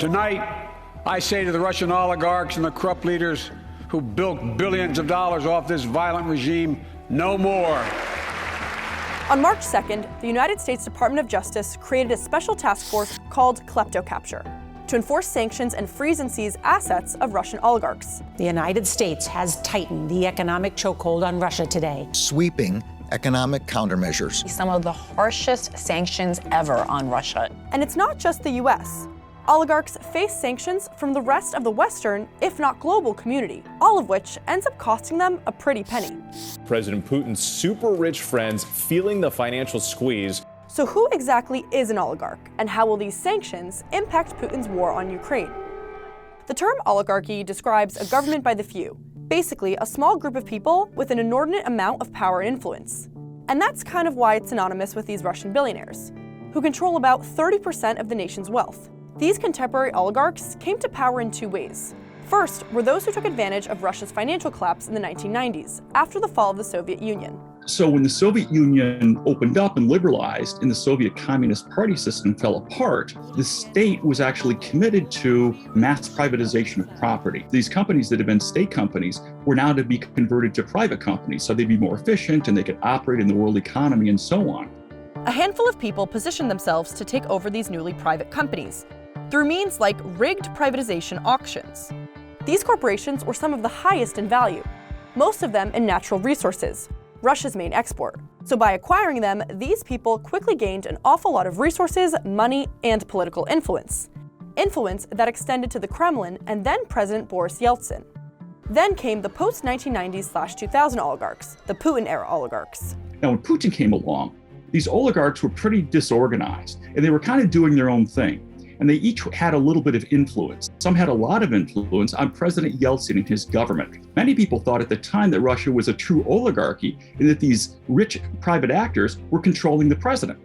Tonight, I say to the Russian oligarchs and the corrupt leaders who built billions of dollars off this violent regime, no more. On March 2nd, the United States Department of Justice created a special task force called Kleptocapture to enforce sanctions and freeze and seize assets of Russian oligarchs. The United States has tightened the economic chokehold on Russia today. Sweeping economic countermeasures. Some of the harshest sanctions ever on Russia. And it's not just the U.S. Oligarchs face sanctions from the rest of the Western, if not global, community, all of which ends up costing them a pretty penny. President Putin's super rich friends feeling the financial squeeze. So who exactly is an oligarch, and how will these sanctions impact Putin's war on Ukraine? The term oligarchy describes a government by the few, basically a small group of people with an inordinate amount of power and influence. And that's kind of why it's synonymous with these Russian billionaires, who control about 30% of the nation's wealth. These contemporary oligarchs came to power in two ways. First were those who took advantage of Russia's financial collapse in the 1990s, after the fall of the Soviet Union. So when the Soviet Union opened up and liberalized and the Soviet Communist Party system fell apart, the state was actually committed to mass privatization of property. These companies that had been state companies were now to be converted to private companies, so they'd be more efficient and they could operate in the world economy and so on. A handful of people positioned themselves to take over these newly private companies through means like rigged privatization auctions. These corporations were some of the highest in value, most of them in natural resources, Russia's main export. So by acquiring them, these people quickly gained an awful lot of resources, money, and political influence. Influence that extended to the Kremlin and then President Boris Yeltsin. Then came the post-1990s/2000 oligarchs, the Putin-era oligarchs. Now, when Putin came along, these oligarchs were pretty disorganized, and they were kind of doing their own thing. And they each had a little bit of influence. Some had a lot of influence on President Yeltsin and his government. Many people thought at the time that Russia was a true oligarchy and that these rich private actors were controlling the president.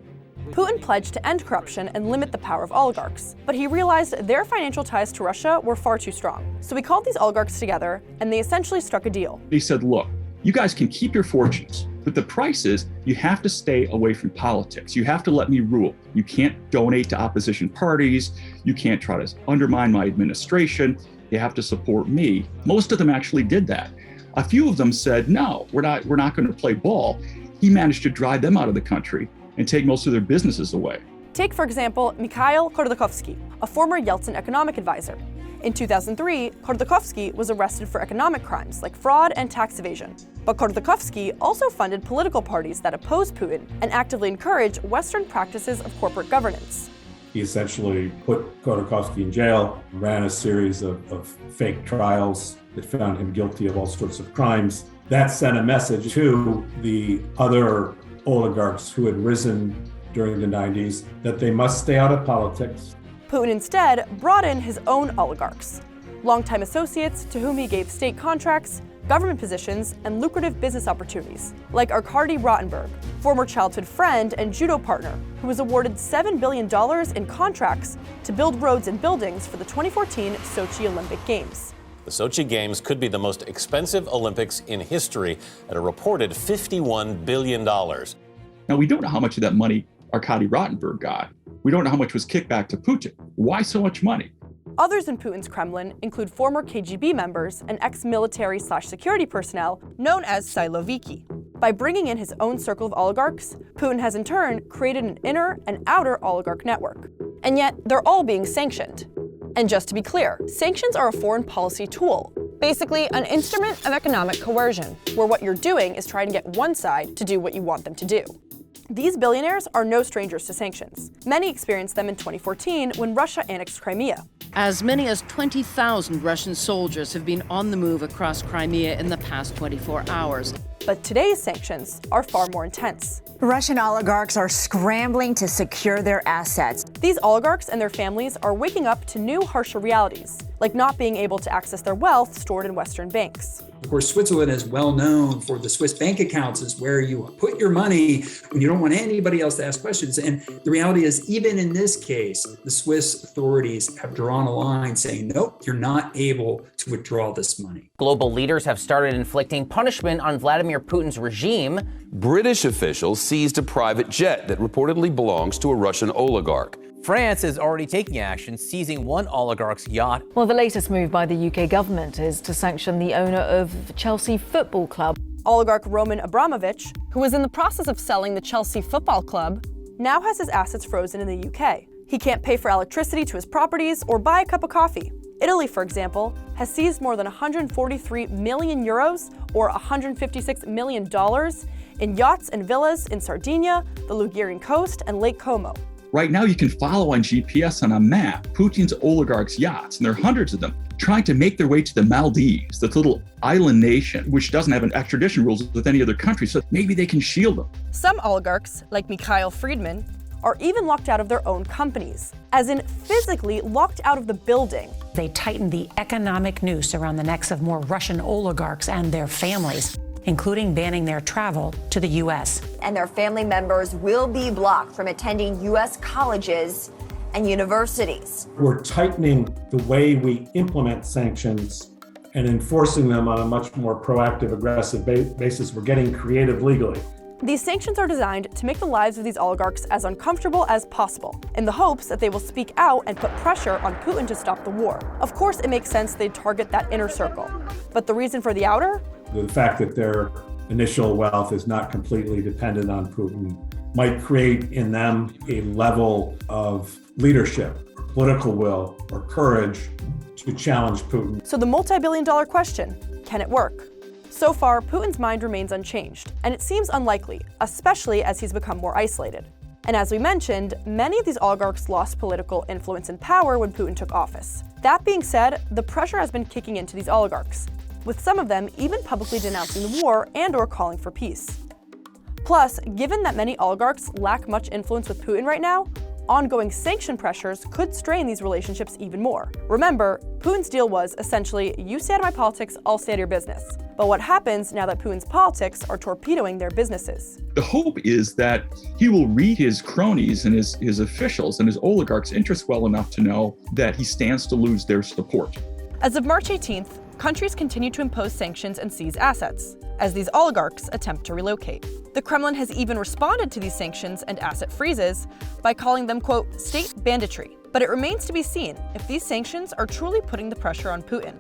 Putin pledged to end corruption and limit the power of oligarchs, but he realized their financial ties to Russia were far too strong. So he called these oligarchs together, and they essentially struck a deal. He said, look, you guys can keep your fortunes, but the price is you have to stay away from politics. You have to let me rule. You can't donate to opposition parties. You can't try to undermine my administration. You have to support me. Most of them actually did that. A few of them said, no, we're not going to play ball. He managed to drive them out of the country and take most of their businesses away. Take, for example, Mikhail Khodorkovsky, a former Yeltsin economic advisor. In 2003, Khodorkovsky was arrested for economic crimes like fraud and tax evasion. But Khodorkovsky also funded political parties that opposed Putin and actively encouraged Western practices of corporate governance. He essentially put Khodorkovsky in jail, ran a series of fake trials that found him guilty of all sorts of crimes. That sent a message to the other oligarchs who had risen during the 90s that they must stay out of politics. Putin instead brought in his own oligarchs, longtime associates to whom he gave state contracts, government positions, and lucrative business opportunities, like Arkady Rottenberg, former childhood friend and judo partner, who was awarded $7 billion in contracts to build roads and buildings for the 2014 Sochi Olympic Games. The Sochi Games could be the most expensive Olympics in history at a reported $51 billion. Now, we don't know how much of that money Arkady Rottenberg got. We don't know how much was kicked back to Putin. Why so much money? Others in Putin's Kremlin include former KGB members and ex-military/security personnel known as Siloviki. By bringing in his own circle of oligarchs, Putin has in turn created an inner and outer oligarch network. And yet, they're all being sanctioned. And just to be clear, sanctions are a foreign policy tool, basically an instrument of economic coercion, where what you're doing is trying to get one side to do what you want them to do. These billionaires are no strangers to sanctions. Many experienced them in 2014 when Russia annexed Crimea. As many as 20,000 Russian soldiers have been on the move across Crimea in the past 24 hours. But today's sanctions are far more intense. Russian oligarchs are scrambling to secure their assets. These oligarchs and their families are waking up to new, harsher realities, like not being able to access their wealth stored in Western banks. Of course, Switzerland is well known for the Swiss bank accounts is where you put your money when you don't want anybody else to ask questions. And the reality is, even in this case, the Swiss authorities have drawn a line saying, nope, you're not able to withdraw this money. Global leaders have started inflicting punishment on Vladimir Putin's regime. British officials seized a private jet that reportedly belongs to a Russian oligarch. France is already taking action, seizing one oligarch's yacht. Well, the latest move by the UK government is to sanction the owner of Chelsea Football Club. Oligarch Roman Abramovich, who was in the process of selling the Chelsea Football Club, now has his assets frozen in the UK. He can't pay for electricity to his properties or buy a cup of coffee. Italy, for example, has seized more than 143 million euros or $156 million in yachts and villas in Sardinia, the Ligurian coast, and Lake Como. Right now, you can follow on GPS on a map Putin's oligarchs' yachts, and there are hundreds of them, trying to make their way to the Maldives, this little island nation, which doesn't have extradition rules with any other country, so maybe they can shield them. Some oligarchs, like Mikhail Friedman, are even locked out of their own companies, as in physically locked out of the building. They tightened the economic noose around the necks of more Russian oligarchs and their families, including banning their travel to the U.S. And their family members will be blocked from attending U.S. colleges and universities. We're tightening the way we implement sanctions and enforcing them on a much more proactive, aggressive basis. We're getting creative legally. These sanctions are designed to make the lives of these oligarchs as uncomfortable as possible, in the hopes that they will speak out and put pressure on Putin to stop the war. Of course, it makes sense they'd target that inner circle. But the reason for the outer? The fact that their initial wealth is not completely dependent on Putin might create in them a level of leadership, political will, or courage to challenge Putin. So the multi-billion-dollar question, can it work? So far, Putin's mind remains unchanged, and it seems unlikely, especially as he's become more isolated. And as we mentioned, many of these oligarchs lost political influence and power when Putin took office. That being said, the pressure has been kicking into these oligarchs, with some of them even publicly denouncing the war and/or calling for peace. Plus, given that many oligarchs lack much influence with Putin right now, ongoing sanction pressures could strain these relationships even more. Remember, Putin's deal was essentially, you stay out of my politics, I'll stay out of your business. But what happens now that Putin's politics are torpedoing their businesses? The hope is that he will read his cronies and his officials and his oligarchs' interests well enough to know that he stands to lose their support. As of March 18th, countries continue to impose sanctions and seize assets, as these oligarchs attempt to relocate. The Kremlin has even responded to these sanctions and asset freezes by calling them, quote, state banditry. But it remains to be seen if these sanctions are truly putting the pressure on Putin.